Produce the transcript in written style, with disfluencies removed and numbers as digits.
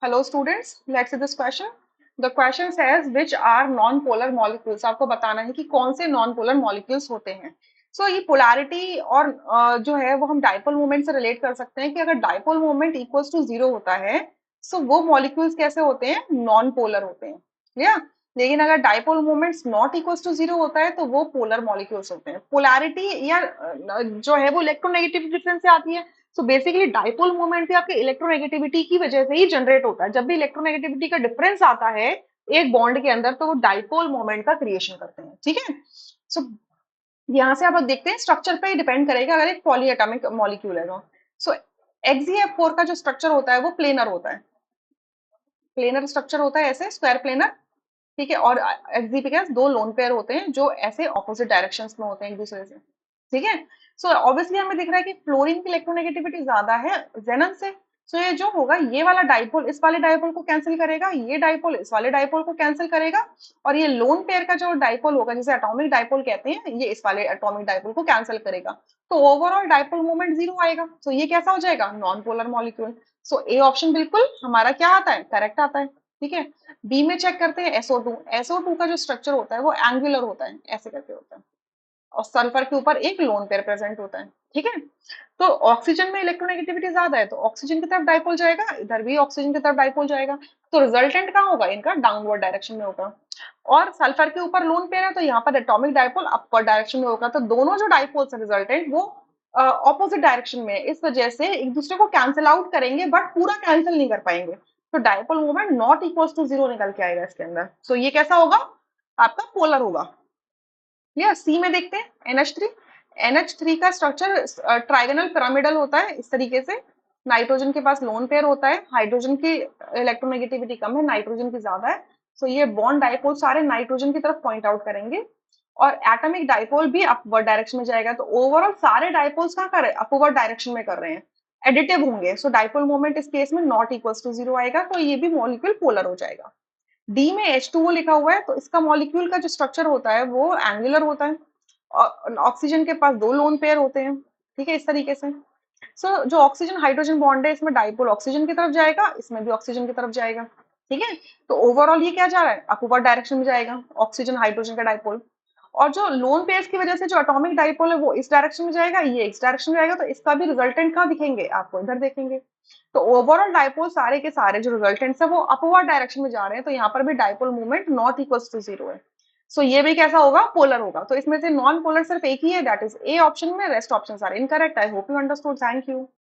Hello students, let's see this question. The question says which are non-polar molecules. आपको बताना है कि कौन से non-polar molecules होते हैं. So ये polarity और जो है वो हम dipole moment से relate कर सकते हैं कि अगर dipole moment equals to 0 होता है, so वो molecules कैसे होते हैं? Non-polar होते हैं. Clear? लेकिन अगर dipole moments not equals to 0 होता है तो वो polar molecules होते हैं. Polarity या जो है वो electronegativity difference से आती है. सो बेसिकली डाइपोल मोमेंट भी आपके इलेक्ट्रोनेगेटिविटी की वजह से ही जनरेट होता है. जब भी इलेक्ट्रोनेगेटिविटी का डिफरेंस आता है एक बॉन्ड के अंदर तो वो डाइपोल मोमेंट का क्रिएशन करते हैं. ठीक है. सो यहाँ से आप देखते हैं स्ट्रक्चर पे ही डिपेंड करेगा अगर एक पॉलीएटॉमिक मॉलिक्यूल है तो. सो XeF4 का जो स्ट्रक्चर होता है वो प्लेनर होता है. प्लेनर स्ट्रक्चर होता है ऐसे स्क्वायर प्लेनर. ठीक है. और Xe के पास दो लोन पेयर होते हैं जो ऐसे ऑपोजिट डायरेक्शंस में होते हैं एक दूसरे से. ठीक है. सो ऑब्वियसली हमें दिख रहा है कि फ्लोरीन की इलेक्ट्रोनेगेटिविटी ज्यादा है जेनन से. सो ये जो होगा ये वाला डाइपोल इस वाले डाइपोल को कैंसिल करेगा, ये डाइपोल इस वाले डाइपोल को कैंसिल करेगा और ये लोन पेयर का जो डाइपोल होगा जिसे एटॉमिक डाइपोल कहते हैं ये इस वाले एटॉमिक डाइपोल को कैंसिल करेगा. तो ओवरऑल डाइपोल मोमेंट जीरो आएगा. सो ये कैसा हो जाएगा? Non polar molecule. So A option बिल्कुल हमारा क्या आता है? करेक्ट आता है. ठीक है. बी में चेक करते हैं SO2. SO2 का जो स्ट्रक्चर होता है वो एंगुलर होता है, ऐसे करके होता है और सल्फर के ऊपर एक लोन पेयर प्रेजेंट होता है. ठीक है. तो ऑक्सीजन में इलेक्ट्रोनेगेटिविटी ज्यादा है तो ऑक्सीजन की तरफ डाइपोल जाएगा, इधर भी ऑक्सीजन की तरफ डाइपोल जाएगा. तो रिजल्टेंट कहाँ होगा? इनका डाउनवर्ड डायरेक्शन में होगा. और सल्फर के ऊपर लोन पेयर है तो यहाँ पर एटॉमिक डाइपोल अपवर्ड डायरेक्शन में होगा. तो दोनों जो डाइपोल्स है रिजल्टेंट वो ऑपोजिट डायरेक्शन में है. इस वजह से एक दूसरे को कैंसिल आउट करेंगे बट पूरा कैंसिल नहीं कर पाएंगे. तो dipole moment not equals to zero निकल के आएगा इसके अंदर. सो ये कैसा होगा? आपका पोलर होगा. क्लियर. सी में देखते हैं NH3. NH3 का स्ट्रक्चर ट्राइगोनल पिरामिडल होता है इस तरीके से. नाइट्रोजन के पास लोन पेयर होता है. हाइड्रोजन की इलेक्ट्रोनेगेटिविटी कम है, नाइट्रोजन की ज्यादा है. सो ये बॉन्ड डाइपोल सारे नाइट्रोजन की तरफ पॉइंट आउट करेंगे और एटॉमिक डाइपोल भी अपवर्ड डायरेक्शन में जाएगा. तो ओवरऑल सारे डाइपोल्स कहाँ कर रहे हैं? अपवर्ड डायरेक्शन में कर रहे हैं. एडिटिव होंगे. सो डाइपोल मोमेंट इस केस में नॉट इक्वल्स टू जीरो आएगा. तो ये भी मॉलिक्यूल पोलर हो जाएगा. डी में H2O लिखा हुआ है तो इसका मॉलिक्यूल का जो स्ट्रक्चर होता है वो एंगुलर होता है. ऑक्सीजन के पास दो लोन पेयर होते हैं. ठीक है. इस तरीके से. सो जो ऑक्सीजन हाइड्रोजन बॉन्ड है इसमें डाइपोल ऑक्सीजन की तरफ जाएगा, इसमें भी ऑक्सीजन की तरफ जाएगा. ठीक है. तो ओवरऑल ये क्या जा रहा है? अपवर्ड डायरेक्शन में जाएगा ऑक्सीजन हाइड्रोजन का डाइपोल. और जो लोन पेयर्स की वजह से जो एटॉमिक डाइपोल है वो इस डायरेक्शन में जाएगा, ये इस डायरेक्शन में जाएगा. तो इसका भी रिजल्टेंट कहाँ दिखेंगे? आपको इधर देखेंगे. तो ओवरऑल डाइपोल सारे के सारे जो रिजल्टेंट्स है वो अपवर्ड डायरेक्शन में जा रहे हैं. तो यहाँ पर भी dipole movement not equals to zero है. सो ये भी कैसा होगा? पोलर होगा. तो इसमें से नॉन पोलर सिर्फ एक ही है, दैट इज ए ऑप्शन में. Rest option are incorrect. I hope you understood. Thank you.